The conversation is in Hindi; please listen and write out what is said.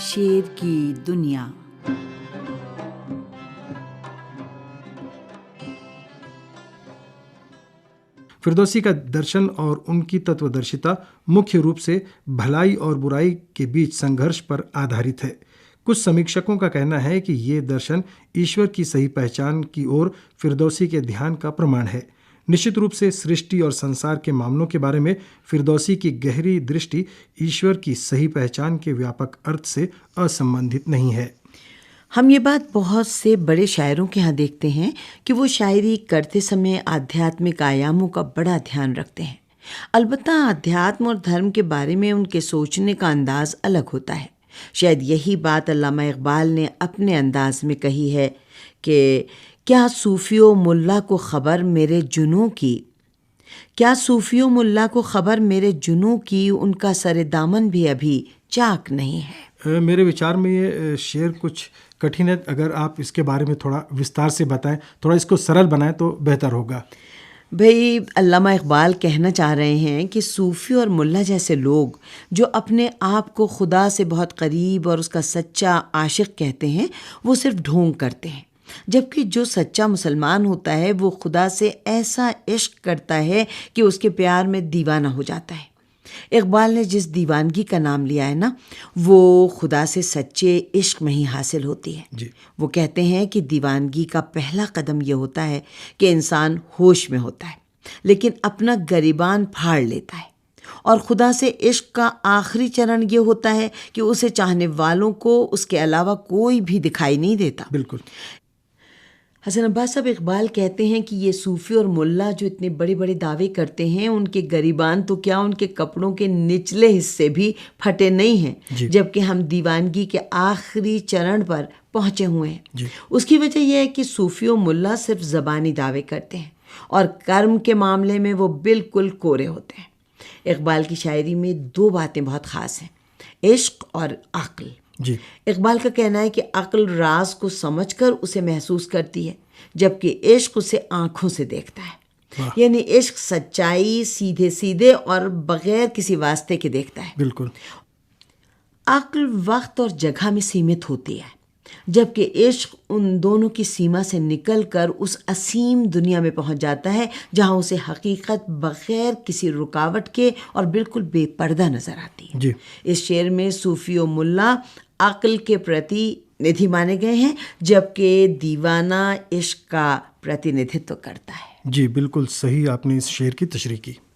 शेर की दुनिया। फिरदौसी का दर्शन और उनकी तत्वदर्शिता मुख्य रूप से भलाई और बुराई के बीच संघर्ष पर आधारित है। कुछ समीक्षकों का कहना है कि ये दर्शन ईश्वर की सही पहचान की ओर फिरदौसी के ध्यान का प्रमाण है। निश्चित रूप से सृष्टि और संसार के मामलों के बारे में फिरदौसी की गहरी दृष्टि ईश्वर की सही पहचान के व्यापक अर्थ से असंबंधित नहीं है। हम ये बात बहुत से बड़े शायरों के यहाँ देखते हैं कि वो शायरी करते समय आध्यात्मिक आयामों का बड़ा ध्यान रखते हैं। अलबत्ता अध्यात्म और धर्म के बारे में उनके सोचने का अंदाज अलग होता है। शायद यही बात अल्लामा इकबाल ने अपने अंदाज में कही है कि क्या सूफियों मुल्ला को खबर मेरे जुनूं की, क्या सूफियों मुल्ला को खबर मेरे जुनूं की, उनका सरे दामन भी अभी चाक नहीं है। मेरे विचार में ये शेर कुछ कठिन है। अगर आप इसके बारे में थोड़ा विस्तार से बताएं, थोड़ा इसको सरल बनाएं तो बेहतर होगा। भाई, अल्लामा इकबाल कहना चाह रहे हैं कि सूफ़ी और मुल्ला जैसे लोग जो अपने आप को खुदा से बहुत करीब और उसका सच्चा आशिक कहते हैं, वो सिर्फ ढोंग करते हैं, जबकि जो सच्चा मुसलमान होता है वो खुदा से ऐसा इश्क करता है कि उसके प्यार में दीवाना हो जाता है। इकबाल ने जिस दीवानगी का नाम लिया है ना, वो खुदा से सच्चे इश्क में ही हासिल होती है जी। वो कहते हैं कि दीवानगी का पहला कदम ये होता है कि इंसान होश में होता है, लेकिन अपना गरिबान फाड़ लेता है। और खुदा से इश्क का आखिरी चरण ये होता है कि उसे चाहने वालों को उसके अलावा कोई भी दिखाई नहीं देता। बिल्कुल। हसन अब्बास साहब इकबाल कहते हैं कि ये सूफ़ी और मुल्ला जो इतने बड़े बड़े दावे करते हैं, उनके गरिबान तो क्या, उनके कपड़ों के निचले हिस्से भी फटे नहीं हैं, जबकि हम दीवानगी के आखिरी चरण पर पहुँचे हुए हैं। उसकी वजह यह है कि सूफ़ी और मुल्ला सिर्फ ज़बानी दावे करते हैं और कर्म के मामले में वो बिल्कुल कोरे होते हैं। इकबाल की शायरी में दो बातें बहुत ख़ास हैं, इश्क और अक्ल। जी। इकबाल का कहना है कि अक्ल राज को समझकर उसे महसूस करती है, जबकि इश्क उसे आंखों से देखता है। यानी इश्क सच्चाई सीधे सीधे और बगैर किसी वास्ते के देखता है। बिल्कुल। अक्ल वक्त और जगह में सीमित होती है, जबकि इश्क उन दोनों की सीमा से निकलकर उस असीम दुनिया में पहुंच जाता है जहां उसे हकीकत बगैर किसी रुकावट के और बिल्कुल बेपर्दा नजर आती है। जी। इस शेर में सूफी और मुल्ला अक्ल के प्रतिनिधि माने गए हैं, जबकि दीवाना इश्क का प्रतिनिधित्व करता है। जी, बिल्कुल सही आपने इस शेर की तशरीह की।